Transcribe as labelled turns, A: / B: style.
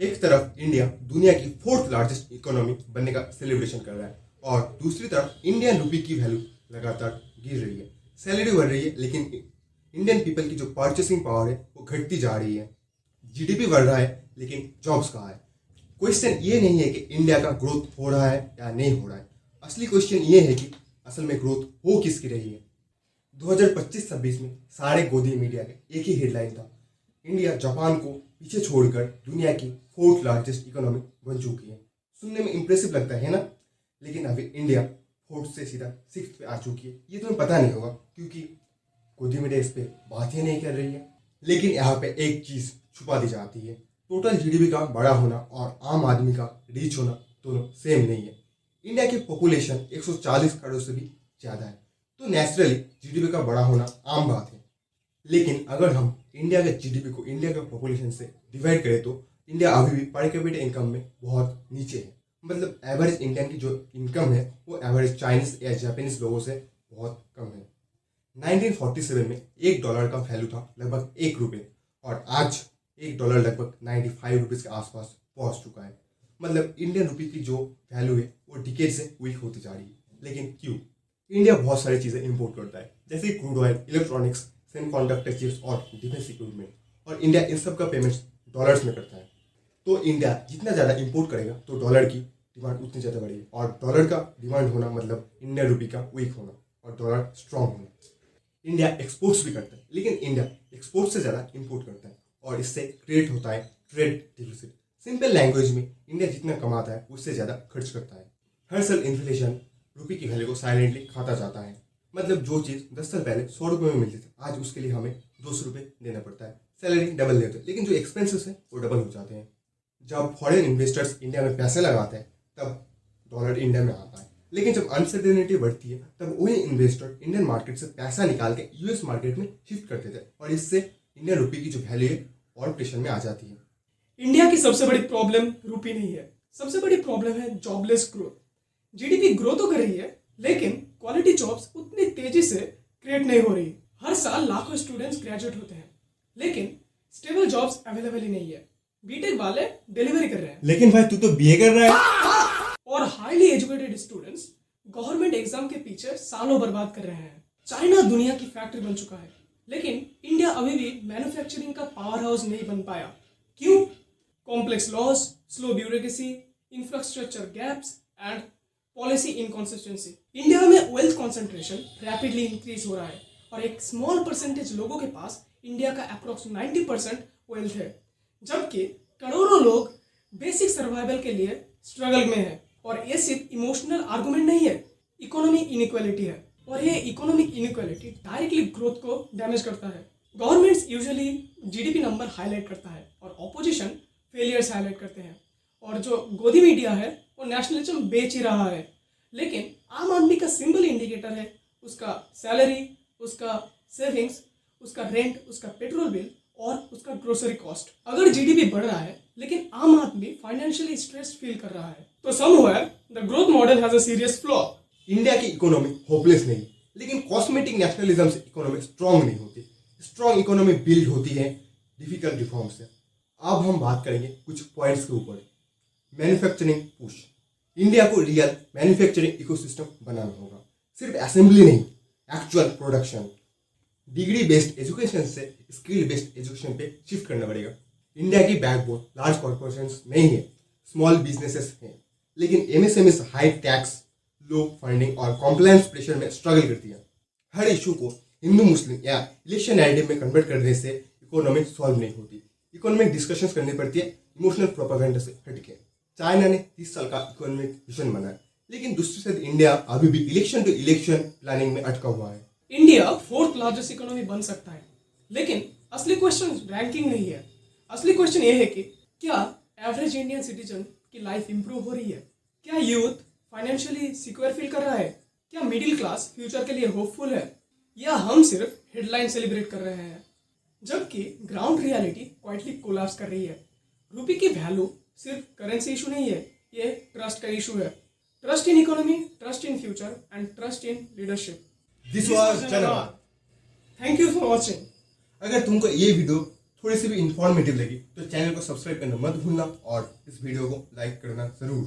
A: एक तरफ इंडिया दुनिया की फोर्थ लार्जेस्ट इकोनॉमी बनने का सेलिब्रेशन कर रहा है और दूसरी तरफ इंडियन रुपी की वैल्यू लगातार गिर रही है। सैलरी बढ़ रही है लेकिन इंडियन पीपल की जो परचेसिंग पावर है वो घटती जा रही है। जीडीपी बढ़ रहा है लेकिन जॉब्स कहाँ है। क्वेश्चन ये नहीं है कि इंडिया का ग्रोथ हो रहा है या नहीं हो रहा है। असली क्वेश्चन ये है कि असल में ग्रोथ हो किसकी रही है। 2025-26 में सारे गोदी मीडिया के एक ही हेडलाइन था, इंडिया जापान को पीछे छोड़कर दुनिया की फोर्थ लार्जेस्ट इकोनॉमी बन चुकी है। सुनने में इंप्रेसिव लगता है ना, लेकिन अभी इंडिया फोर्थ से सीधा सिक्स्थ पे आ चुकी है। ये तुम्हें पता नहीं होगा क्योंकि गोदी मीडिया इस पे बात ही नहीं कर रही है। लेकिन यहाँ पे एक चीज छुपा दी जाती है, टोटल जीडीपी का बड़ा होना और आम आदमी का रीच होना दोनों सेम नहीं है। इंडिया की पॉपुलेशन 140 करोड़ से भी ज्यादा है, तो नेचुरली जीडीपी का बड़ा होना आम बात है। लेकिन अगर हम इंडिया के जीडीपी को इंडिया के पॉपुलेशन से डिवाइड करें तो इंडिया अभी भी पर कैपिटा इनकम में बहुत नीचे है। मतलब एवरेज इंडियन की जो इनकम है वो एवरेज चाइनीज या जापानीज लोगों से बहुत कम है। 1947 में $1 का वैल्यू था लगभग ₹1 और आज $1 लगभग 95 रुपीज़ के आसपास पहुंच चुका है। मतलब इंडियन रुपी की जो वैल्यू है वो डिकेड से वीक होती जा रही है। लेकिन क्यों? इंडिया बहुत सारी चीज़ें इंपोर्ट करता है जैसे crude oil, electronics, semiconductor chips और डिफेंस इक्विपमेंट, और इंडिया इन सब का पेमेंट्स डॉलर्स में करता है। तो इंडिया जितना ज़्यादा इंपोर्ट करेगा तो डॉलर की डिमांड उतनी ज़्यादा बढ़ेगी, और डॉलर का डिमांड होना मतलब इंडियन रुपी का वीक होना और डॉलर स्ट्रांग होना। इंडिया एक्सपोर्ट्स भी करता है लेकिन इंडिया एक्सपोर्ट से ज़्यादा इंपोर्ट करता है और इससे क्रिएट होता है ट्रेड डिफिसिट। सिंपल लैंग्वेज में इंडिया जितना कमाता है उससे ज़्यादा खर्च करता है। हर साल इन्फ्लेशन रुपये की वैल्यू को साइलेंटली खाता जाता है। मतलब जो चीज़ 10 साल पहले 100 रुपये में मिलती थी आज उसके लिए हमें 200 रुपये देना पड़ता है। सैलरी डबल देते हैं लेकिन जो एक्सपेंसेस है वो डबल हो जाते हैं। जब फॉरेन इन्वेस्टर्स इंडिया में पैसे लगाते हैं तब डॉलर इंडिया में आता है, लेकिन जब अनसर्टेनिटी बढ़ती है तब वही इन्वेस्टर इंडियन मार्केट से पैसा निकाल के यूएस मार्केट में शिफ्ट करते थे और इससे इंडियन रुपये की जो वैल्यू है और प्रेशर में आ जाती है।
B: इंडिया की सबसे बड़ी प्रॉब्लम रुपी नहीं है, सबसे बड़ी प्रॉब्लम है जॉबलेस ग्रोथ। जीडीपी ग्रो तो कर रही है लेकिन क्वालिटी जॉब्स उतनी तेजी से क्रिएट नहीं हो रही। हर साल लाखों स्टूडेंट्स ग्रेजुएट होते हैं लेकिन स्टेबल जॉब्स अवेलेबल ही नहीं है। बीटेक वाले डिलीवरी कर रहे हैं
A: लेकिन भाई तू तो बीए कर रहा है।
B: और highly educated students government exam के पीछे सालों बर्बाद कर रहे हैं। चाइना दुनिया की फैक्ट्री बन चुका है लेकिन इंडिया अभी भी मैन्युफैक्चरिंग का पावर हाउस नहीं बन पाया। क्यों? Complex laws, slow bureaucracy, infrastructure gaps and policy inconsistency. India में वेल्थ कॉन्सेंट्रेशन रैपिडली इंक्रीज हो रहा है और एक स्मॉल परसेंटेज लोगों के पास इंडिया का अप्रोक्स 90% वेल्थ है, जबकि करोड़ों लोग बेसिक सर्वाइवल के लिए स्ट्रगल में है। और ये सिर्फ इमोशनल आर्गुमेंट नहीं है, इकोनॉमिक इनइक्वालिटी है और ये इकोनॉमिक इनइक्वालिटी डायरेक्टली ग्रोथ को डैमेज करता है। Governments usually GDP number highlight करता है और ऑपोजिशन फेलियर्स हाईलाइट करते हैं, और जो गोदी मीडिया है वो नेशनलिज्म बेच ही रहा है। लेकिन आम आदमी का सिंपल इंडिकेटर है उसका सैलरी, उसका सेविंग्स, उसका रेंट, उसका पेट्रोल बिल और उसका ग्रोसरी कॉस्ट। अगर जीडीपी बढ़ रहा है लेकिन आम आदमी फाइनेंशियली स्ट्रेस्ड फील कर रहा है तो somewhere the growth model has a serious flaw.
A: India की इकोनॉमी होपलेस नहीं, लेकिन कॉस्मेटिक नेशनलिज्म से इकोनॉमी स्ट्रांग नहीं होती। स्ट्रांग इकोनॉमी बिल्ड होती है डिफिकल्ट रिफॉर्म से। अब हम बात करेंगे कुछ पॉइंट्स के ऊपर। मैन्युफैक्चरिंग पुश, इंडिया को रियल मैन्युफैक्चरिंग इकोसिस्टम बनाना होगा, सिर्फ असेंबली नहीं, actual production. Degree based education से स्किल बेस्ड एजुकेशन पे शिफ्ट करना पड़ेगा। इंडिया की बैकबोन लार्ज कॉर्पोरेशंस नहीं है, स्मॉल बिजनेसेस हैं, लेकिन एमएसएमई हाई टैक्स, लो फंडिंग और कॉम्प्लायंस प्रेशर में स्ट्रगल करती है। हर इशू को हिंदू मुस्लिम या इलेक्शन नैरेटिव में कन्वर्ट करने से इकोनॉमिक सॉल्व नहीं होती। इकोनॉमिक डिस्कशंस करनी पड़ती है इमोशनल प्रोपेगेंडा से हटके। चाइना ने 30 साल का इकोनॉमिक विजन बनाया लेकिन दूसरी साइड इंडिया अभी भी इलेक्शन टू इलेक्शन प्लानिंग में अटका हुआ है।
B: इंडिया फोर्थ लार्जेस्ट इकोनॉमी बन सकता है लेकिन असली क्वेश्चन रैंकिंग नहीं है। असली क्वेश्चन ये है कि क्या एवरेज इंडियन सिटीजन की लाइफ इंप्रूव हो रही है, क्या यूथ फाइनेंशियली सिक्योर फील कर रहा है, क्या मिडिल क्लास फ्यूचर के लिए होपफुल है, या हम सिर्फ हेडलाइन सेलिब्रेट कर रहे हैं जबकि ग्राउंड रियलिटी क्वाइटली कोलैप्स कर रही है। रुपये की वैल्यू सिर्फ करेंसी इशू नहीं है, ये ट्रस्ट का इशू है। Trust in economy, trust in future and trust in leadership.
A: This was Janvad.
B: Thank you for watching.
A: अगर तुमको ये वीडियो थोड़ी सी भी इंफॉर्मेटिव लगी तो चैनल को सब्सक्राइब करना मत भूलना और इस वीडियो को लाइक करना ज़रूर।